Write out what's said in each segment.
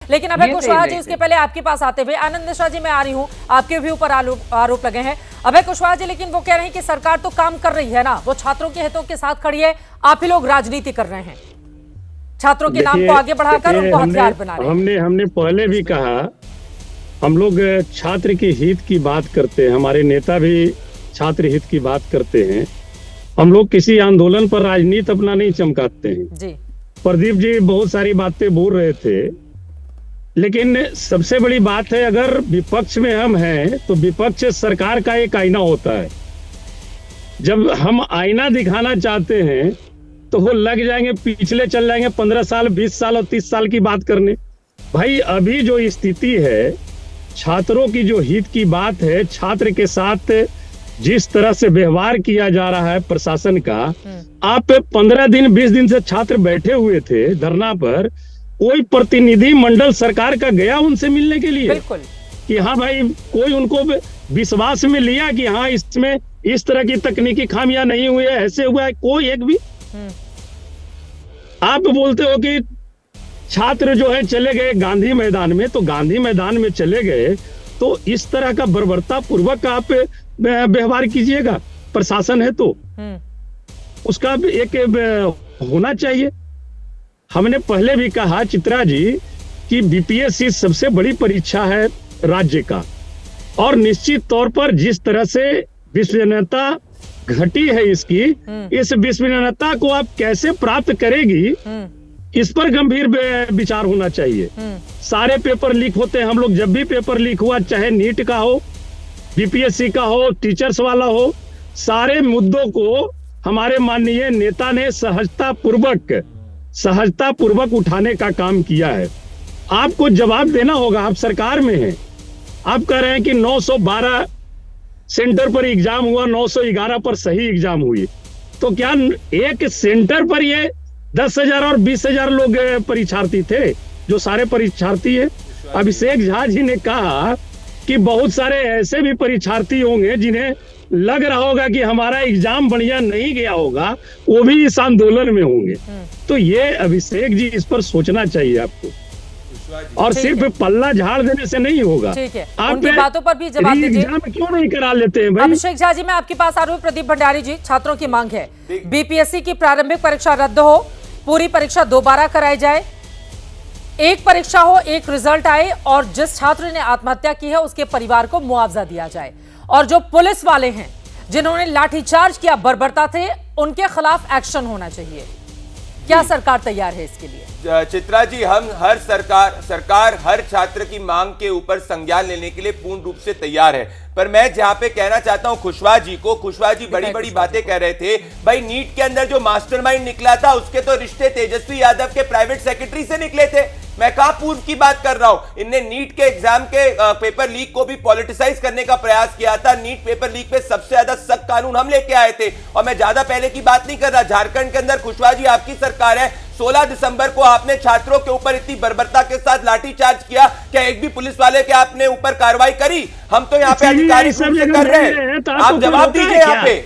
लेकिन अभय कुशवाहा जी, इसके पहले आपके पास आते हुए आनंद मिश्रा जी, मैं आ रही हूँ, आपके भी ऊपर आरोप लगे हैं अभय कुशवाहा जी, लेकिन वो कह रहे हैं कि सरकार तो काम कर रही है ना, वो छात्रों के हितों के साथ खड़ी है, आप ही लोग राजनीति कर रहे हैं, छात्रों के नाम को आगे बढ़ाकर उनको हथियार बना रहे हैं। हमने पहले भी कहा, हम लोग छात्र के हित की बात करते हैं, हमारे नेता भी छात्र हित की बात करते हैं। हम लोग किसी आंदोलन पर राजनीति अपना नहीं चमकाते हैं जी। प्रदीप जी बहुत सारी बातें बोल रहे थे, लेकिन सबसे बड़ी बात है, अगर विपक्ष में हम हैं तो विपक्ष सरकार का एक आईना होता है। जब हम आईना दिखाना चाहते हैं तो वो लग जाएंगे, पिछले चल जाएंगे 15 साल 20 साल और 30 साल की बात करने। भाई अभी जो स्थिति है, छात्रों की जो हित की बात है, छात्र के साथ जिस तरह से व्यवहार किया जा रहा है प्रशासन का, आप 15 दिन 20 दिन से छात्र बैठे हुए थे धरना पर, कोई प्रतिनिधि मंडल सरकार का गया उनसे मिलने के लिए? बिल्कुल। कि हाँ भाई, कोई उनको विश्वास में लिया कि हाँ इसमें इस तरह की तकनीकी खामियां नहीं हुई है, ऐसे हुआ है? कोई एक भी। आप बोलते हो कि छात्र जो है चले गए गांधी मैदान में, तो गांधी मैदान में चले गए तो इस तरह का बर्बरता पूर्वक आप व्यवहार कीजिएगा, प्रशासन है तो उसका एक होना चाहिए। हमने पहले भी कहा चित्रा जी कि बीपीएससी सबसे बड़ी परीक्षा है राज्य का, और निश्चित तौर पर जिस तरह से विश्वसनीयता घटी है इसकी, इस विश्वसनीयता को आप कैसे प्राप्त करेगी, इस पर गंभीर विचार होना चाहिए। सारे पेपर लीक होते हैं, हम लोग जब भी पेपर लीक हुआ, चाहे नीट का हो, बीपीएससी का हो, टीचर्स वाला हो, सारे मुद्दों को हमारे माननीय नेता ने सहजता पूर्वक उठाने का काम किया है। आपको जवाब देना होगा, आप सरकार में हैं। आप कह रहे हैं कि 912 सेंटर पर एग्जाम हुआ, 911 पर सही एग्जाम हुई, तो क्या एक सेंटर पर ये 10,000 और 20,000 लोग परीक्षार्थी थे? जो सारे परीक्षार्थी है, अभिषेक झा जी ने कहा कि बहुत सारे ऐसे भी परीक्षार्थी होंगे जिन्हें लग रहा होगा कि हमारा एग्जाम बढ़िया नहीं गया होगा, वो भी इस आंदोलन में होंगे। तो ये अभिषेक जी, इस पर सोचना चाहिए आपको, और सिर्फ पल्ला झाड़ देने से नहीं होगा। ठीक है, उनकी बातों पर भी जवाब दीजिए। एग्जाम क्यों नहीं करा लेते हैं भाई? अभिषेक झा जी, मैं आपके पास आ रही हूँ। प्रदीप भंडारी जी, छात्रों की मांग है बीपीएससी की प्रारंभिक परीक्षा रद्द हो, पूरी परीक्षा दोबारा कराई जाए, एक परीक्षा हो, एक रिजल्ट आए, और जिस छात्र ने आत्महत्या की है उसके परिवार को मुआवजा दिया जाए, और जो पुलिस वाले हैं जिन्होंने लाठीचार्ज किया, बर्बरता थे, उनके खिलाफ एक्शन होना चाहिए। क्या सरकार तैयार है इसके लिए? चित्रा जी, हम सरकार हर छात्र की मांग के ऊपर संज्ञान लेने के लिए पूर्ण रूप से तैयार है। पर मैं जहां पे कहना चाहता हूं खुशवाहा जी बड़ी बड़ी बातें कह रहे थे। भाई नीट के अंदर जो मास्टरमाइंड निकला था, उसके तो रिश्ते तेजस्वी यादव के प्राइवेट सेक्रेटरी से निकले थे। मैं कहा पूर्व की बात कर रहा हूं। इनने नीट के एग्जाम के पेपर लीक को भी पॉलिटिसाइज करने का प्रयास किया था। नीट पेपर लीक पे सबसे ज्यादा सख्त कानून हम लेके आए थे, और मैं ज्यादा पहले की बात नहीं कर रहा। झारखंड के अंदर खुशवाहा जी आपकी सरकार है, 16 दिसंबर को आपने छात्रों के ऊपर इतनी बर्बरता के साथ लाठीचार्ज किया, क्या एक भी पुलिस वाले के आपने ऊपर कार्रवाई करी? हम तो यहाँ पे अधिकारी रूप से कर रहे हैं, आप जवाब दीजिए। यहाँ पे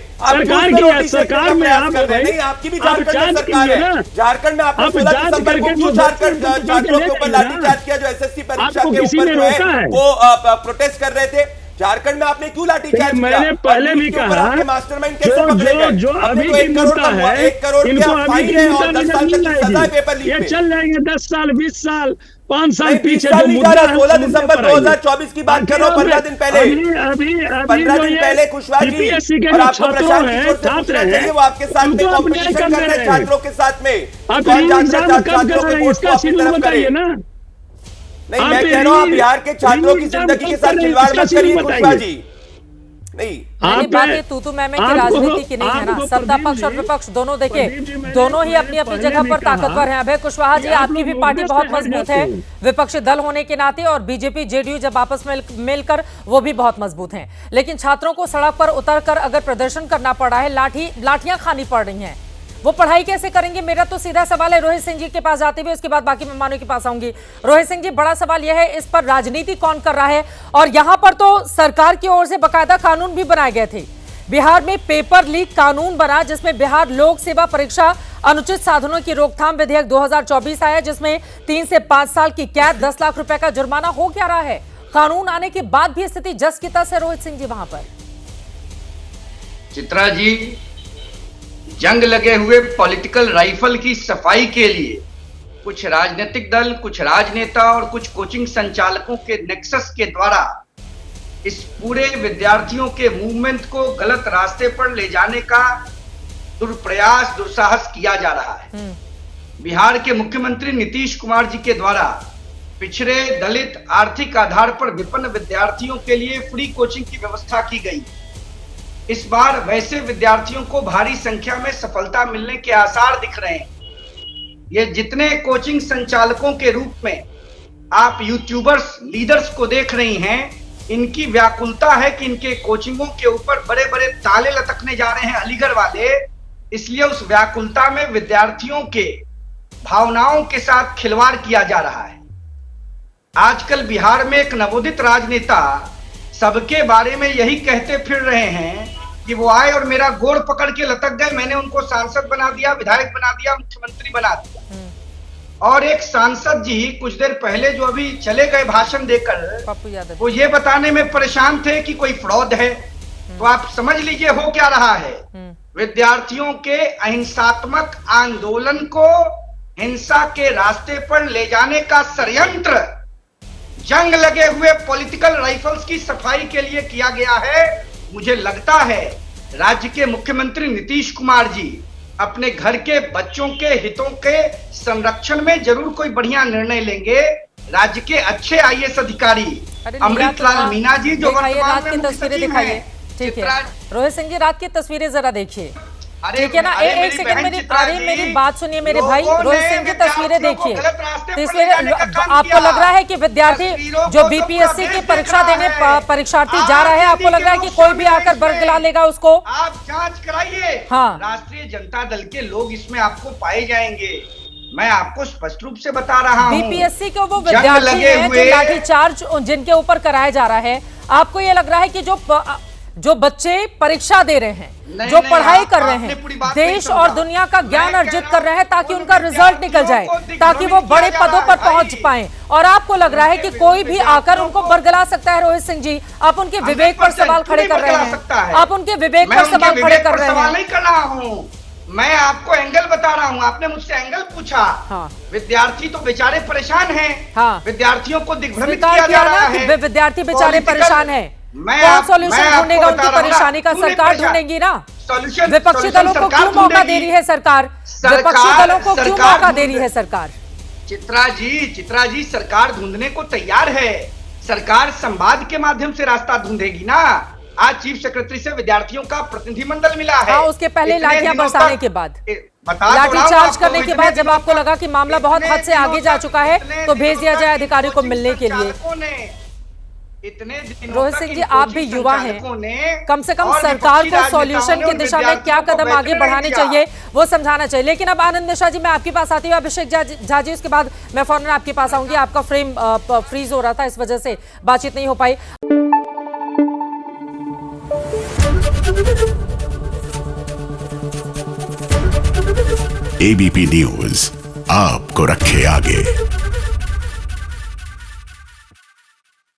सरकार में आप नहीं, आपकी भी झारखंड में सरकार है। झारखंड में आपने 16 दिसंबर को क्यों झारखंड छात्रों के ऊपर लाठीचार्ज किया, जो एसएससी परीक्षा के ऊपर जो है वो प्रोटेस्ट कर रहे थे? झारखंड में आपने क्यों लाठीचार्ज किया? मैंने पहले भी कहा, मास्टरमाइंड कैसे पकड़े गए? जो अभी की मुद्दा है, 1 करोड़ इनको का फाइन है और 10 साल तक की सजा है पेपर लीक ये में। चल जाएंगे 10 साल 20 साल 5 साल पीछे। 16 दिसंबर 2024 की बात कर रहा हूँ, 15 दिन पहले। अभी 15 दिन पहले खुशवाहा जी, और आपको प्रशांत किशोर से पूछना चाहिए, वो आपके साथ में कॉम्पिटिशन कर रहे हैं छात्रों के साथ में। छात्रों के वोट को अपनी तरफ करिए ना। नहीं, मैं कह रहा हूँ बिहार के छात्रों की जिंदगी के साथ खिलवाड़ मत करिए खुशवाहा जी। नहीं, बातें तू मैं की राजनीति की नहीं है ना। सत्ता पक्ष और विपक्ष दोनों, देखिए, दोनों ही अपनी अपनी जगह पर ताकतवर हैं। अभय कुशवाहा जी, आपकी भी पार्टी बहुत मजबूत है विपक्षी दल होने के नाते, और बीजेपी जेडीयू जब आपस में मिलकर वो भी बहुत मजबूत हैं। लेकिन छात्रों को सड़क पर उतरकर अगर प्रदर्शन करना पड़ रहा है, लाठियां खानी पड़ रही हैं, वो पढ़ाई कैसे करेंगे? मेरा तो सीधा सवाल है। रोहित सिंह जी के पास जाते हुए उसके बाद बाकी मेहमानों के पास आऊंगी। रोहित सिंह जी, बड़ा सवाल यह है, इस पर राजनीति कौन कर रहा है? और यहां पर तो सरकार की ओर से बाकायदा कानून भी बनाए गए थे बिहार में पेपर लीक कानून बना जिसमें बिहार लोक सेवा परीक्षा अनुचित साधनों की रोकथाम विधेयक 2024 आया, जिसमें 3 से 5 साल की कैद, 10 लाख रुपए का जुर्माना हो क्या रहा है। कानून आने के बाद भी स्थिति जस की तस है। रोहित सिंह जी वहां पर। चित्रा जी, जंग लगे हुए पॉलिटिकल राइफल की सफाई के लिए कुछ राजनीतिक दल, कुछ राजनेता और कुछ कोचिंग संचालकों के नेक्सस के द्वारा इस पूरे विद्यार्थियों के मूवमेंट को गलत रास्ते पर ले जाने का दुष्प्रयास, दुस्साहस किया जा रहा है। बिहार के मुख्यमंत्री नीतीश कुमार जी के द्वारा पिछड़े, दलित, आर्थिक आधार पर विपन्न विद्यार्थियों के लिए फ्री कोचिंग की व्यवस्था की गई। इस बार वैसे विद्यार्थियों को भारी संख्या में सफलता मिलने के आसार दिख रहे हैं। ये जितने कोचिंग संचालकों के रूप में आप यूट्यूबर्स, लीडर्स को देख रही हैं, इनकी व्याकुलता है कि इनके कोचिंगों के ऊपर बड़े बड़े ताले लटकने जा रहे हैं अलीगढ़ वाले। इसलिए उस व्याकुलता में विद्यार्थियों के भावनाओं के साथ खिलवाड़ किया जा रहा है। आजकल बिहार में एक नवोदित राजनेता सबके बारे में यही कहते फिर रहे हैं कि वो आए और मेरा गोड़ पकड़ के लटक गए, मैंने उनको सांसद बना दिया, विधायक बना दिया, मुख्यमंत्री बना दिया। और एक सांसद जी कुछ देर पहले जो अभी चले गए भाषण देकर, वो ये बताने में परेशान थे कि कोई फ्रॉड है। तो आप समझ लीजिए हो क्या रहा है। विद्यार्थियों के अहिंसात्मक आंदोलन को हिंसा के रास्ते पर ले जाने का षड्यंत्र जंग लगे हुए पॉलिटिकल राइफल्स की सफाई के लिए किया गया है। मुझे लगता है राज्य के मुख्यमंत्री नीतीश कुमार जी अपने घर के बच्चों के हितों के संरक्षण में जरूर कोई बढ़िया निर्णय लेंगे। राज्य के अच्छे आईएएस अधिकारी अमृतलाल मीना जी जो वर्तमान में मुख्य सचिव हैं। ठीक है रोहित सिंह जी, रात की तस्वीरें जरा देखिए, ठीक है ना। एक सेकंड मेरी बात सुनिए मेरे भाई। रोहित सिंह जी, तस्वीरें देखिए। तस्वीरें आपको लग रहा है कि विद्यार्थी जो बीपीएससी की परीक्षा देने परीक्षार्थी जा रहा है, आपको लग रहा है कि कोई भी आकर बरगला लेगा उसको? आप जांच कराइए। हाँ, राष्ट्रीय जनता दल के लोग इसमें आपको पाए जाएंगे। मैं आपको स्पष्ट रूप से बता रहा हूँ, बीपीएससी के वो विद्यार्थी हैं जो लाठीचार्ज जिनके ऊपर कराया जा रहा है। आपको ये लग रहा है कि जो बच्चे परीक्षा दे रहे हैं, जो पढ़ाई कर रहे हैं, देश और दुनिया का ज्ञान अर्जित कर रहे हैं ताकि उनका रिजल्ट निकल जाए, ताकि वो बड़े पदों पर पहुंच पाएं, और आपको लग रहा है कि कोई भी आकर उनको बरगला सकता है? रोहित सिंह जी, आप उनके विवेक पर सवाल खड़े कर रहे हैं। आप उनके विवेक पर सवाल खड़े कर रहे हैं। नहीं कर रहा हूँ, मैं आपको एंगल बता रहा हूँ। आपने मुझसे एंगल पूछा। हाँ। विद्यार्थी तो बेचारे परेशान हैं। हाँ। विद्यार्थियों को दिग्भ्रमित किया जा रहा है। विद्यार्थी बेचारे परेशान हैं। कौन सॉल्यूशन ढूंढेगा उनकी परेशानी का? सरकार ढूंढेगी ना। विपक्षी दलों को क्यों मौका दे रही है सरकार? विपक्षी दलों को क्यों मौका दे रही है सरकार? चित्रा जी, सरकार ढूंढने को तैयार है। सरकार संवाद के माध्यम से रास्ता ढूंढेगी ना। आज चीफ सेक्रेटरी से विद्यार्थियों का प्रतिनिधिमंडल मिला है। हाँ, उसके पहले लाठियां बरसाने के बाद, लाठीचार्ज करने के बाद, जब आपको लगा कि मामला बहुत हद से आगे जा चुका है, तो भेज दिया जाए अधिकारियों को मिलने के लिए। रोहित सिंह जी, आप भी युवा हैं, कम से कम सरकार को सॉल्यूशन की दिशा में क्या कदम आगे बढ़ाने चाहिए वो समझाना चाहिए। लेकिन अब आनंद मिश्रा जी, मैं आपके पास आती हूँ। अभिषेक झा जी, उसके बाद मैं फौरन आपके पास आऊंगी। आपका फ्रेम फ्रीज हो रहा था, इस वजह से बातचीत नहीं हो पाई। एबीपी न्यूज आपको रखे आगे।